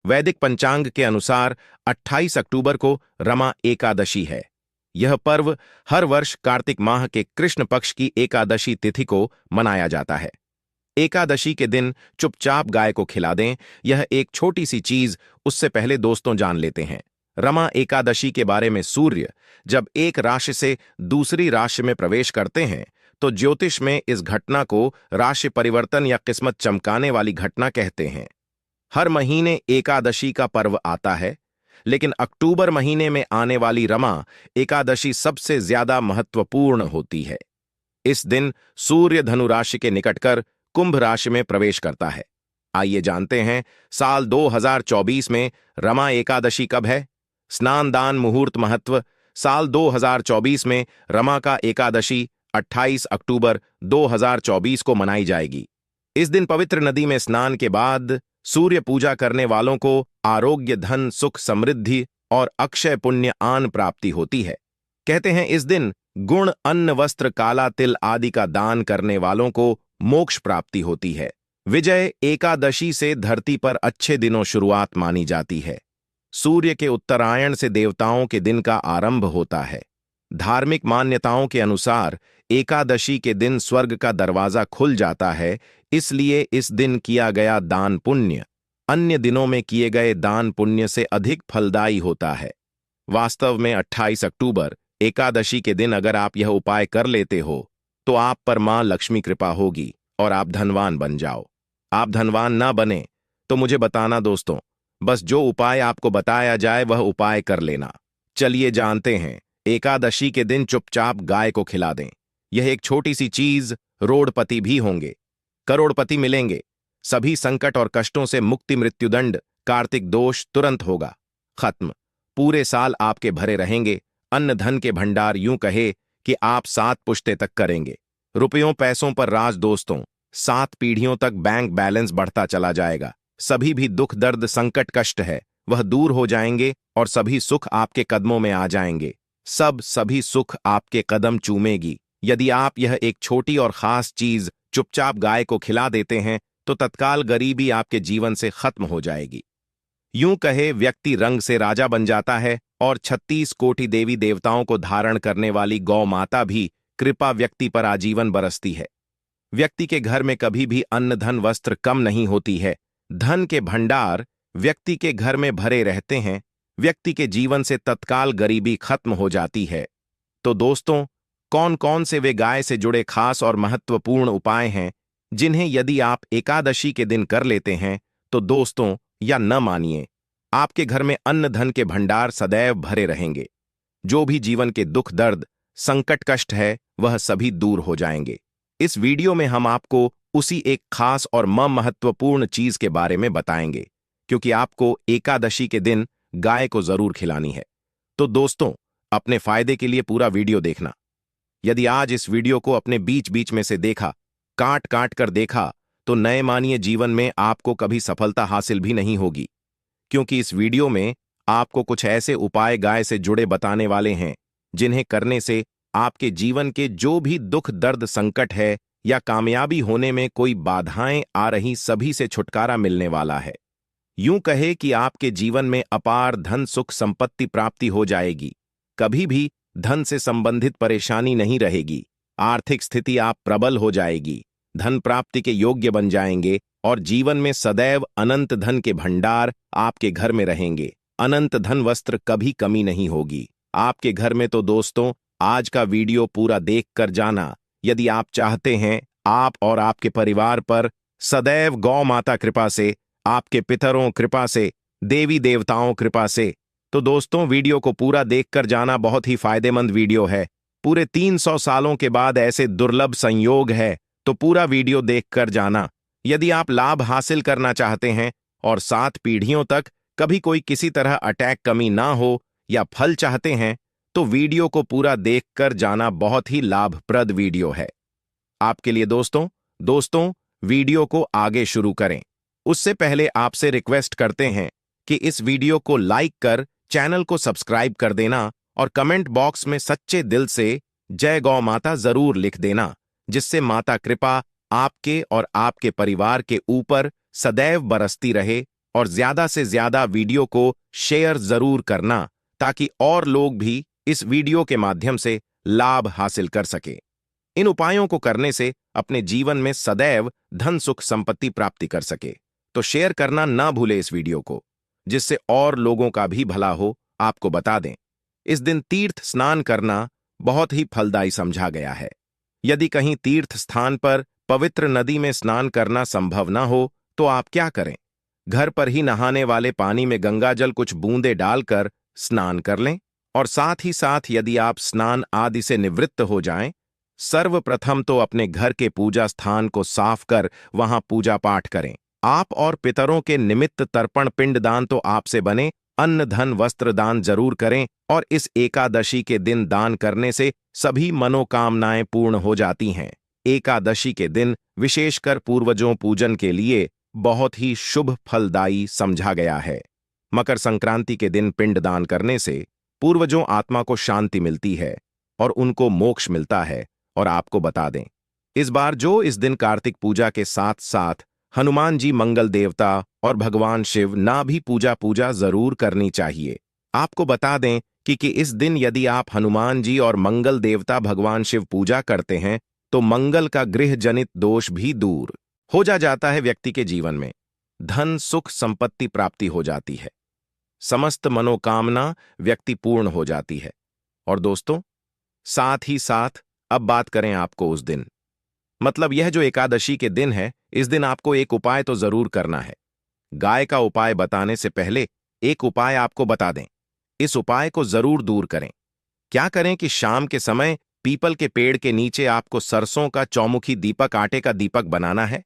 वैदिक पंचांग के अनुसार 28 अक्टूबर को रमा एकादशी है। यह पर्व हर वर्ष कार्तिक माह के कृष्ण पक्ष की एकादशी तिथि को मनाया जाता है। एकादशी के दिन चुपचाप गाय को खिला दें, यह एक छोटी सी चीज। उससे पहले दोस्तों जान लेते हैं रमा एकादशी के बारे में। सूर्य जब एक राशि से दूसरी राशि में प्रवेश करते हैं तो ज्योतिष में इस घटना को राशि परिवर्तन या किस्मत चमकाने वाली घटना कहते हैं। हर महीने एकादशी का पर्व आता है, लेकिन अक्टूबर महीने में आने वाली रमा एकादशी सबसे ज्यादा महत्वपूर्ण होती है। इस दिन सूर्य धनु राशि के निकट कर कुंभ राशि में प्रवेश करता है। आइए जानते हैं साल 2024 में रमा एकादशी कब है। स्नान दान मुहूर्त महत्व। साल 2024 में रमा का एकादशी 28 अक्टूबर 2024 को मनाई जाएगी। इस दिन पवित्र नदी में स्नान के बाद सूर्य पूजा करने वालों को आरोग्य, धन, सुख, समृद्धि और अक्षय पुण्य आन प्राप्ति होती है। कहते हैं इस दिन गुण, अन्न, वस्त्र, काला तिल आदि का दान करने वालों को मोक्ष प्राप्ति होती है। विजय एकादशी से धरती पर अच्छे दिनों शुरुआत मानी जाती है। सूर्य के उत्तरायण से देवताओं के दिन का आरंभ होता है। धार्मिक मान्यताओं के अनुसार एकादशी के दिन स्वर्ग का दरवाजा खुल जाता है, इसलिए इस दिन किया गया दान पुण्य अन्य दिनों में किए गए दान पुण्य से अधिक फलदायी होता है। वास्तव में 28 अक्टूबर एकादशी के दिन अगर आप यह उपाय कर लेते हो तो आप पर मां लक्ष्मी कृपा होगी और आप धनवान बन जाओ। आप धनवान ना बने तो मुझे बताना दोस्तों, बस जो उपाय आपको बताया जाए वह उपाय कर लेना। चलिए जानते हैं। एकादशी के दिन चुपचाप गाय को खिला दें। यह एक छोटी सी चीज, रोड़पति भी होंगे, करोड़पति मिलेंगे। सभी संकट और कष्टों से मुक्ति, मृत्युदंड, कार्तिक दोष तुरंत होगा खत्म। पूरे साल आपके भरे रहेंगे। अन्न धन के भंडार, यूं कहे कि आप 7 पुश्ते तक करेंगे। रुपयों पैसों पर राज दोस्तों, 7 पीढ़ियों तक बैंक बैलेंस बढ़ता चला जाएगा। सभी भी दुख, दर्द, संकट, कष्ट है वह दूर हो जाएंगे और सभी सुख आपके कदमों में आ जाएंगे। सभी सुख आपके कदम चूमेगी। यदि आप यह एक छोटी और खास चीज चुपचाप गाय को खिला देते हैं तो तत्काल गरीबी आपके जीवन से खत्म हो जाएगी। यूं कहे व्यक्ति रंग से राजा बन जाता है और 36 कोटि देवी देवताओं को धारण करने वाली गौ माता भी कृपा व्यक्ति पर आजीवन बरसती है। व्यक्ति के घर में कभी भी अन्न, धन, वस्त्र कम नहीं होती है। धन के भंडार व्यक्ति के घर में भरे रहते हैं। व्यक्ति के जीवन से तत्काल गरीबी खत्म हो जाती है। तो दोस्तों, कौन कौन से वे गाय से जुड़े खास और महत्वपूर्ण उपाय हैं जिन्हें यदि आप एकादशी के दिन कर लेते हैं तो दोस्तों, या न मानिए, आपके घर में अन्न धन के भंडार सदैव भरे रहेंगे। जो भी जीवन के दुख, दर्द, संकट, कष्ट है वह सभी दूर हो जाएंगे। इस वीडियो में हम आपको उसी एक खास और महत्वपूर्ण चीज के बारे में बताएंगे, क्योंकि आपको एकादशी के दिन गाय को जरूर खिलानी है। तो दोस्तों, अपने फायदे के लिए पूरा वीडियो देखना। यदि आज इस वीडियो को अपने बीच बीच में से देखा, काट काट कर देखा, तो नए मानिए जीवन में आपको कभी सफलता हासिल भी नहीं होगी, क्योंकि इस वीडियो में आपको कुछ ऐसे उपाय गाय से जुड़े बताने वाले हैं जिन्हें करने से आपके जीवन के जो भी दुख, दर्द, संकट है या कामयाबी होने में कोई बाधाएं आ रही, सभी से छुटकारा मिलने वाला है। यूं कहे कि आपके जीवन में अपार धन, सुख, संपत्ति प्राप्ति हो जाएगी। कभी भी धन से संबंधित परेशानी नहीं रहेगी। आर्थिक स्थिति आप प्रबल हो जाएगी। धन प्राप्ति के योग्य बन जाएंगे और जीवन में सदैव अनंत धन के भंडार आपके घर में रहेंगे। अनंत धन, वस्त्र, कभी कमी नहीं होगी आपके घर में। तो दोस्तों, आज का वीडियो पूरा देख कर जाना। यदि आप चाहते हैं आप और आपके परिवार पर सदैव गौ माता कृपा से, आपके पितरों कृपा से, देवी देवताओं कृपा से, तो दोस्तों वीडियो को पूरा देखकर जाना। बहुत ही फायदेमंद वीडियो है। पूरे 300 सालों के बाद ऐसे दुर्लभ संयोग है, तो पूरा वीडियो देखकर जाना। यदि आप लाभ हासिल करना चाहते हैं और 7 पीढ़ियों तक कभी कोई किसी तरह अटैक, कमी ना हो या फल चाहते हैं, तो वीडियो को पूरा देखकर जाना। बहुत ही लाभप्रद वीडियो है आपके लिए दोस्तों, वीडियो को आगे शुरू करें उससे पहले आपसे रिक्वेस्ट करते हैं कि इस वीडियो को लाइक कर चैनल को सब्सक्राइब कर देना और कमेंट बॉक्स में सच्चे दिल से जय गौ माता जरूर लिख देना, जिससे माता कृपा आपके और आपके परिवार के ऊपर सदैव बरसती रहे और ज्यादा से ज्यादा वीडियो को शेयर जरूर करना ताकि और लोग भी इस वीडियो के माध्यम से लाभ हासिल कर सके। इन उपायों को करने से अपने जीवन में सदैव धन सुख संपत्ति प्राप्ति कर सके। तो शेयर करना ना भूले इस वीडियो को, जिससे और लोगों का भी भला हो। आपको बता दें, इस दिन तीर्थ स्नान करना बहुत ही फलदायी समझा गया है। यदि कहीं तीर्थ स्थान पर पवित्र नदी में स्नान करना संभव ना हो तो आप क्या करें, घर पर ही नहाने वाले पानी में गंगाजल कुछ बूंदे डालकर स्नान कर लें। और साथ ही साथ यदि आप स्नान आदि से निवृत्त हो जाएं, सर्वप्रथम तो अपने घर के पूजा स्थान को साफ कर वहां पूजा पाठ करें। आप और पितरों के निमित्त तर्पण पिंडदान तो आपसे बने, अन्न धन वस्त्र दान जरूर करें। और इस एकादशी के दिन दान करने से सभी मनोकामनाएं पूर्ण हो जाती हैं। एकादशी के दिन विशेषकर पूर्वजों पूजन के लिए बहुत ही शुभ फलदायी समझा गया है। मकर संक्रांति के दिन पिंडदान करने से पूर्वजों आत्मा को शांति मिलती है और उनको मोक्ष मिलता है। और आपको बता दें, इस बार जो इस दिन कार्तिक पूजा के साथ साथ हनुमान जी मंगल देवता और भगवान शिव ना भी पूजा जरूर करनी चाहिए। आपको बता दें कि इस दिन यदि आप हनुमान जी और मंगल देवता भगवान शिव पूजा करते हैं तो मंगल का गृह जनित दोष भी दूर हो जाता है। व्यक्ति के जीवन में धन सुख संपत्ति प्राप्ति हो जाती है, समस्त मनोकामना व्यक्ति पूर्ण हो जाती है। और दोस्तों, साथ ही साथ अब बात करें आपको उस दिन, मतलब यह जो एकादशी के दिन है, इस दिन आपको एक उपाय तो जरूर करना है। गाय का उपाय बताने से पहले एक उपाय आपको बता दें, इस उपाय को जरूर दूर करें। क्या करें कि शाम के समय पीपल के पेड़ के नीचे आपको सरसों का चौमुखी दीपक, आटे का दीपक बनाना है।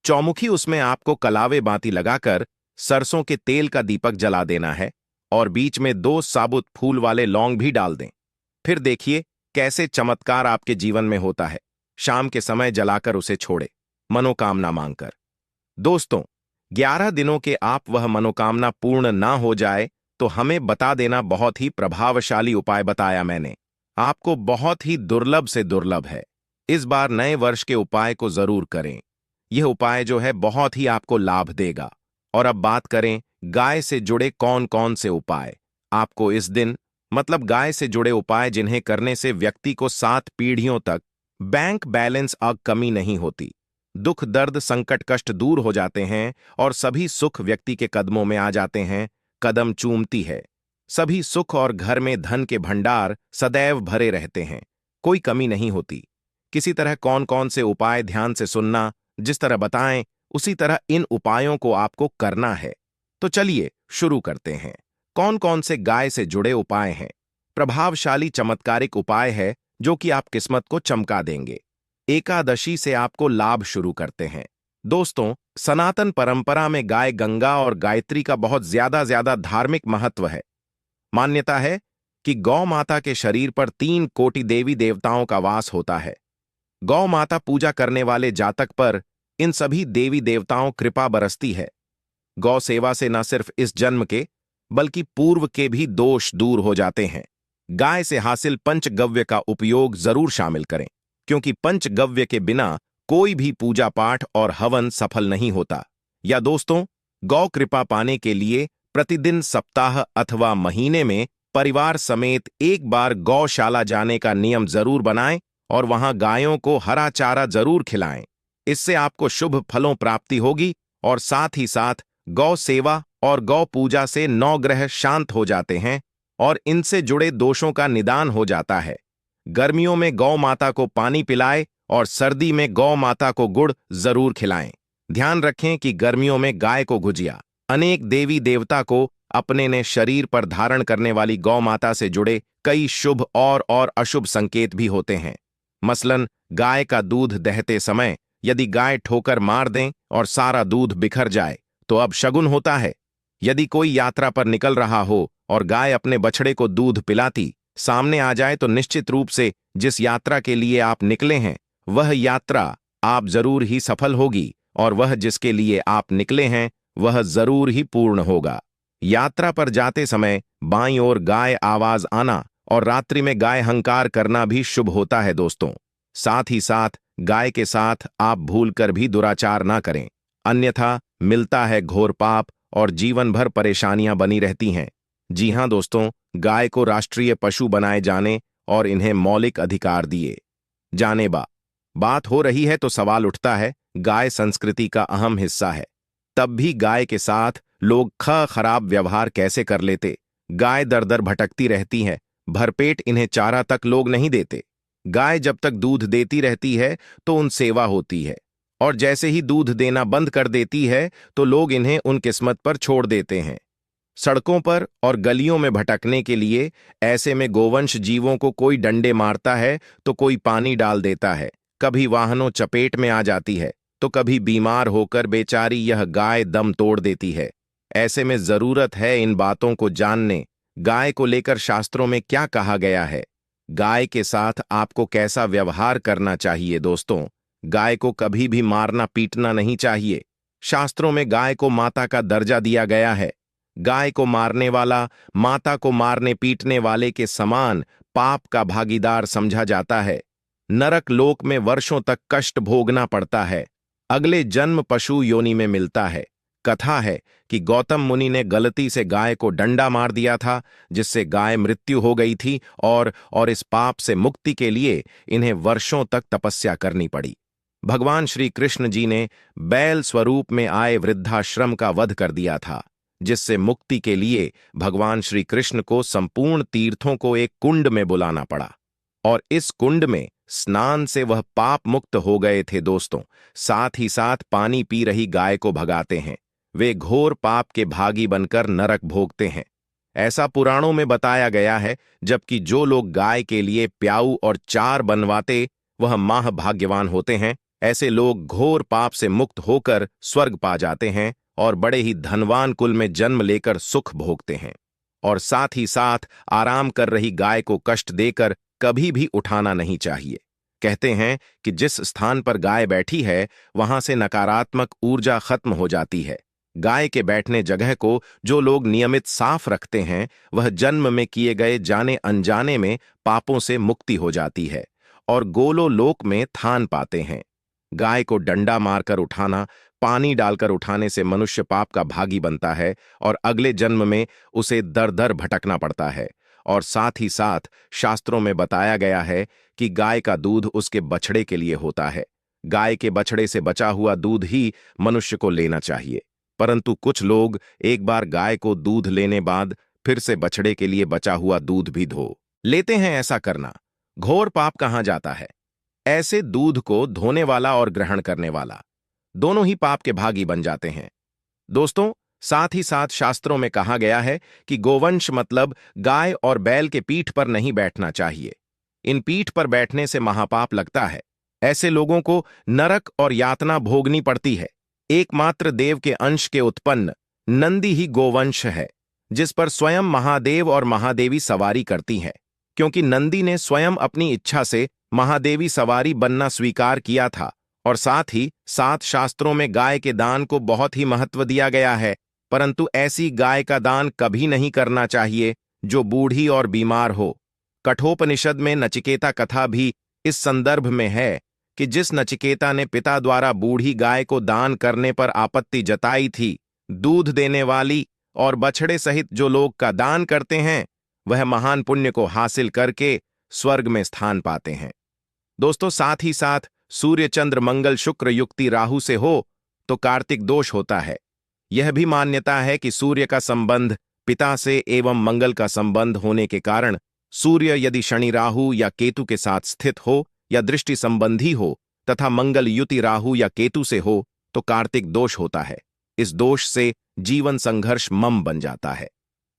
चौमुखी, उसमें आपको कलावे बाती लगाकर सरसों के तेल का दीपक जला देना है और बीच में 2 साबुत फूल वाले लौंग भी डाल दें। फिर देखिए कैसे चमत्कार आपके जीवन में होता है। शाम के समय जलाकर उसे छोड़े, मनोकामना मांगकर। दोस्तों, 11 दिनों के आप वह मनोकामना पूर्ण ना हो जाए तो हमें बता देना। बहुत ही प्रभावशाली उपाय बताया मैंने आपको, बहुत ही दुर्लभ से दुर्लभ है। इस बार नए वर्ष के उपाय को जरूर करें। यह उपाय जो है बहुत ही आपको लाभ देगा। और अब बात करें गाय से जुड़े कौन कौन से उपाय आपको इस दिन, मतलब गाय से जुड़े उपाय जिन्हें करने से व्यक्ति को 7 पीढ़ियों तक बैंक बैलेंस कमी नहीं होती, दुख दर्द संकट कष्ट दूर हो जाते हैं और सभी सुख व्यक्ति के कदमों में आ जाते हैं, कदम चूमती है सभी सुख और घर में धन के भंडार सदैव भरे रहते हैं, कोई कमी नहीं होती। किसी तरह कौन कौन से उपाय ध्यान से सुनना, जिस तरह बताएं उसी तरह इन उपायों को आपको करना है। तो चलिए शुरू करते हैं। कौन कौन से गाय से जुड़े उपाय हैं? प्रभावशाली चमत्कारिक उपाय है जो कि आप किस्मत को चमका देंगे। एकादशी से आपको लाभ शुरू करते हैं। दोस्तों, सनातन परंपरा में गाय गंगा और गायत्री का बहुत ज्यादा धार्मिक महत्व है। मान्यता है कि गौ माता के शरीर पर 3 कोटि देवी देवताओं का वास होता है। गौ माता पूजा करने वाले जातक पर इन सभी देवी देवताओं कृपा बरसती है। गौ सेवा से न सिर्फ इस जन्म के बल्कि पूर्व के भी दोष दूर हो जाते हैं। गाय से हासिल पंचगव्य का उपयोग जरूर शामिल करें, क्योंकि पंचगव्य के बिना कोई भी पूजा पाठ और हवन सफल नहीं होता। या दोस्तों, गौ कृपा पाने के लिए प्रतिदिन सप्ताह अथवा महीने में परिवार समेत एक बार गौशाला जाने का नियम जरूर बनाएं और वहां गायों को हरा चारा जरूर खिलाएं। इससे आपको शुभ फलों प्राप्ति होगी और साथ ही साथ गौ सेवा और गौ पूजा से 9 ग्रह शांत हो जाते हैं और इनसे जुड़े दोषों का निदान हो जाता है। गर्मियों में गौ माता को पानी पिलाएं और सर्दी में गौ माता को गुड़ जरूर खिलाएं। ध्यान रखें कि गर्मियों में गाय को गुजिया। अनेक देवी देवता को अपने ने शरीर पर धारण करने वाली गौ माता से जुड़े कई शुभ और अशुभ संकेत भी होते हैं। मसलन, गाय का दूध दहते समय यदि गाय ठोकर मार दें और सारा दूध बिखर जाए तो अब शगुन होता है। यदि कोई यात्रा पर निकल रहा हो और गाय अपने बछड़े को दूध पिलाती सामने आ जाए तो निश्चित रूप से जिस यात्रा के लिए आप निकले हैं वह यात्रा आप जरूर ही सफल होगी और वह जिसके लिए आप निकले हैं वह जरूर ही पूर्ण होगा। यात्रा पर जाते समय बाईं ओर गाय आवाज आना और रात्रि में गाय हंकार करना भी शुभ होता है। दोस्तों, साथ ही साथ गाय के साथ आप भूलकर भी दुराचार ना करें, अन्यथा मिलता है घोर पाप और जीवन भर परेशानियां बनी रहती हैं। जी हां दोस्तों, गाय को राष्ट्रीय पशु बनाए जाने और इन्हें मौलिक अधिकार दिए जाने बात हो रही है तो सवाल उठता है, गाय संस्कृति का अहम हिस्सा है, तब भी गाय के साथ लोग खराब व्यवहार कैसे कर लेते। गाय दर दर भटकती रहती है, भरपेट इन्हें चारा तक लोग नहीं देते। गाय जब तक दूध देती रहती है तो उन सेवा होती है, और जैसे ही दूध देना बंद कर देती है तो लोग इन्हें उन किस्मत पर छोड़ देते हैं, सड़कों पर और गलियों में भटकने के लिए। ऐसे में गोवंश जीवों को कोई डंडे मारता है तो कोई पानी डाल देता है, कभी वाहनों चपेट में आ जाती है तो कभी बीमार होकर बेचारी यह गाय दम तोड़ देती है। ऐसे में जरूरत है इन बातों को जानने, गाय को लेकर शास्त्रों में क्या कहा गया है, गाय के साथ आपको कैसा व्यवहार करना चाहिए। दोस्तों, गाय को कभी भी मारना पीटना नहीं चाहिए। शास्त्रों में गाय को माता का दर्जा दिया गया है। गाय को मारने वाला माता को मारने पीटने वाले के समान पाप का भागीदार समझा जाता है। नरक लोक में वर्षों तक कष्ट भोगना पड़ता है, अगले जन्म पशु योनि में मिलता है। कथा है कि गौतम मुनि ने गलती से गाय को डंडा मार दिया था, जिससे गाय मृत्यु हो गई थी, और इस पाप से मुक्ति के लिए इन्हें वर्षों तक तपस्या करनी पड़ी। भगवान श्री कृष्ण जी ने बैल स्वरूप में आए वृद्धाश्रम का वध कर दिया था, जिससे मुक्ति के लिए भगवान श्री कृष्ण को संपूर्ण तीर्थों को एक कुंड में बुलाना पड़ा, और इस कुंड में स्नान से वह पाप मुक्त हो गए थे। दोस्तों, साथ ही साथ पानी पी रही गाय को भगाते हैं, वे घोर पाप के भागी बनकर नरक भोगते हैं। ऐसा पुराणों में बताया गया है, जबकि जो लोग गाय के लिए प्याऊ और चार बनवाते वह महाभाग्यवान होते हैं। ऐसे लोग घोर पाप से मुक्त होकर स्वर्ग पा जाते हैं और बड़े ही धनवान कुल में जन्म लेकर सुख भोगते हैं। और साथ ही साथ आराम कर रही गाय को कष्ट देकर कभी भी उठाना नहीं चाहिए। कहते हैं कि जिस स्थान पर गाय बैठी है वहां से नकारात्मक ऊर्जा खत्म हो जाती है। गाय के बैठने जगह को जो लोग नियमित साफ रखते हैं, वह जन्म में किए गए जाने अनजाने में पापों से मुक्ति हो जाती है और गोलो लोक में थान पाते हैं। गाय को डंडा मारकर उठाना, पानी डालकर उठाने से मनुष्य पाप का भागी बनता है और अगले जन्म में उसे दर दर भटकना पड़ता है। और साथ ही साथ शास्त्रों में बताया गया है कि गाय का दूध उसके बछड़े के लिए होता है। गाय के बछड़े से बचा हुआ दूध ही मनुष्य को लेना चाहिए, परंतु कुछ लोग एक बार गाय को दूध लेने बाद फिर से बछड़े के लिए बचा हुआ दूध भी धो लेते हैं। ऐसा करना घोर पाप कहा जाता है। ऐसे दूध को धोने वाला और ग्रहण करने वाला दोनों ही पाप के भागी बन जाते हैं। दोस्तों, साथ ही साथ शास्त्रों में कहा गया है कि गोवंश मतलब गाय और बैल के पीठ पर नहीं बैठना चाहिए। इन पीठ पर बैठने से महापाप लगता है। ऐसे लोगों को नरक और यातना भोगनी पड़ती है। एकमात्र देव के अंश के उत्पन्न नंदी ही गोवंश है, जिस पर स्वयं महादेव और महादेवी सवारी करती है। क्योंकि नंदी ने स्वयं अपनी इच्छा से महादेवी सवारी बनना स्वीकार किया था। और साथ ही साथ शास्त्रों में गाय के दान को बहुत ही महत्व दिया गया है, परंतु ऐसी गाय का दान कभी नहीं करना चाहिए जो बूढ़ी और बीमार हो। कठोपनिषद में नचिकेता कथा भी इस संदर्भ में है कि जिस नचिकेता ने पिता द्वारा बूढ़ी गाय को दान करने पर आपत्ति जताई थी, दूध देने वाली और बछड़े सहित जो लोग का दान करते हैं वह महान पुण्य को हासिल करके स्वर्ग में स्थान पाते हैं। दोस्तों, साथ ही साथ सूर्य चंद्र मंगल शुक्र युक्ति राहु से हो तो कार्तिक दोष होता है। यह भी मान्यता है कि सूर्य का संबंध पिता से एवं मंगल का संबंध होने के कारण सूर्य यदि शनि राहु या केतु के साथ स्थित हो या दृष्टि संबंधी हो तथा मंगल युति राहु या केतु से हो तो कार्तिक दोष होता है। इस दोष से जीवन संघर्ष मम बन जाता है।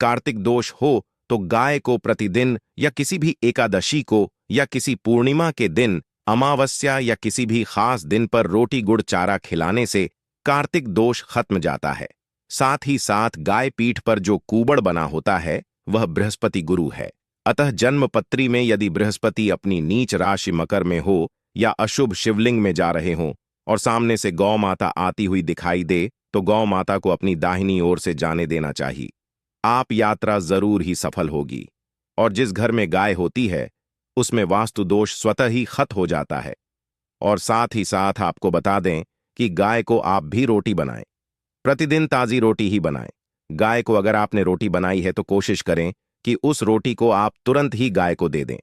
कार्तिक दोष हो तो गाय को प्रतिदिन या किसी भी एकादशी को या किसी पूर्णिमा के दिन, अमावस्या या किसी भी खास दिन पर रोटी गुड़ चारा खिलाने से कार्तिक दोष खत्म जाता है। साथ ही साथ गाय पीठ पर जो कूबड़ बना होता है वह बृहस्पति गुरु है। अतः जन्म पत्री में यदि बृहस्पति अपनी नीच राशि मकर में हो या अशुभ शिवलिंग में जा रहे हों और सामने से गौ माता आती हुई दिखाई दे तो गौ माता को अपनी दाहिनी ओर से जाने देना चाहिए। आप यात्रा जरूर ही सफल होगी। और जिस घर में गाय होती है उसमें वास्तु दोष स्वतः ही खत्म हो जाता है। और साथ ही साथ आपको बता दें कि गाय को आप भी रोटी बनाएं। प्रतिदिन ताज़ी रोटी ही बनाएं। गाय को अगर आपने रोटी बनाई है तो कोशिश करें कि उस रोटी को आप तुरंत ही गाय को दे दें।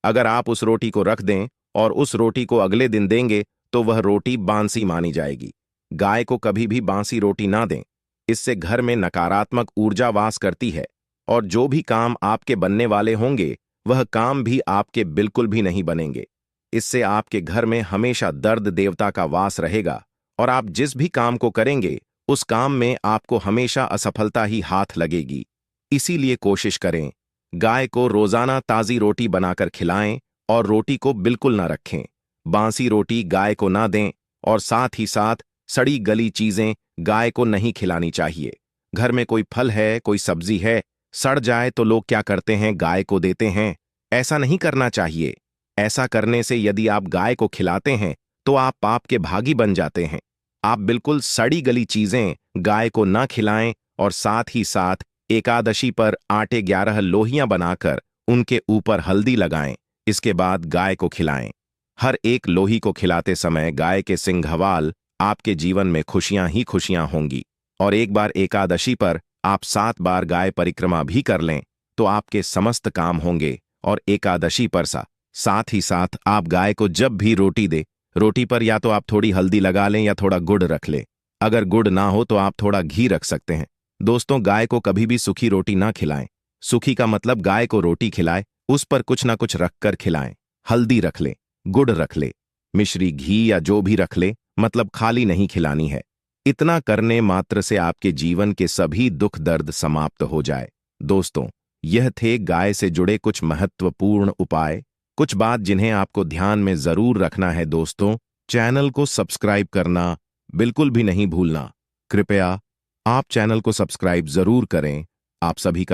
अगर आप उस रोटी को रख दें और उस रोटी को अगले दिन देंगे तो वह रोटी बांसी मानी जाएगी। गाय को कभी भी बांसी रोटी ना दें। इससे घर में नकारात्मक ऊर्जा वास करती है और जो भी काम आपके बनने वाले होंगे वह काम भी आपके बिल्कुल भी नहीं बनेंगे। इससे आपके घर में हमेशा दर्द देवता का वास रहेगा और आप जिस भी काम को करेंगे उस काम में आपको हमेशा असफलता ही हाथ लगेगी। इसीलिए कोशिश करें, गाय को रोजाना ताज़ी रोटी बनाकर खिलाएं और रोटी को बिल्कुल ना रखें। बांसी रोटी गाय को ना दें और साथ ही साथ सड़ी गली चीजें गाय को नहीं खिलानी चाहिए। घर में कोई फल है, कोई सब्जी है, सड़ जाए तो लोग क्या करते हैं, गाय को देते हैं। ऐसा नहीं करना चाहिए। ऐसा करने से यदि आप गाय को खिलाते हैं तो आप पाप के भागी बन जाते हैं। आप बिल्कुल सड़ी गली चीजें गाय को ना खिलाएं और साथ ही साथ एकादशी पर आटे 11 लोहियां बनाकर उनके ऊपर हल्दी लगाएं। इसके बाद गाय को खिलाएं। हर एक लोही को खिलाते समय गाय के सिंघवाल आपके जीवन में खुशियां ही खुशियां होंगी। और एक बार एकादशी पर आप 7 बार गाय परिक्रमा भी कर लें तो आपके समस्त काम होंगे। और एकादशी पर साथ ही साथ आप गाय को जब भी रोटी दे, रोटी पर या तो आप थोड़ी हल्दी लगा लें या थोड़ा गुड़ रख लें। अगर गुड़ ना हो तो आप थोड़ा घी रख सकते हैं। दोस्तों, गाय को कभी भी सूखी रोटी ना खिलाएं। सूखी का मतलब गाय को रोटी खिलाएं, उस पर कुछ ना कुछ रखकर खिलाएं। हल्दी रख ले, गुड़ रख ले, मिश्री, घी या जो भी रख ले, मतलब खाली नहीं खिलानी है। इतना करने मात्र से आपके जीवन के सभी दुख दर्द समाप्त हो जाए। दोस्तों, यह थे गाय से जुड़े कुछ महत्वपूर्ण उपाय, कुछ बात जिन्हें आपको ध्यान में जरूर रखना है। दोस्तों, चैनल को सब्सक्राइब करना बिल्कुल भी नहीं भूलना। कृपया आप चैनल को सब्सक्राइब जरूर करें। आप सभी का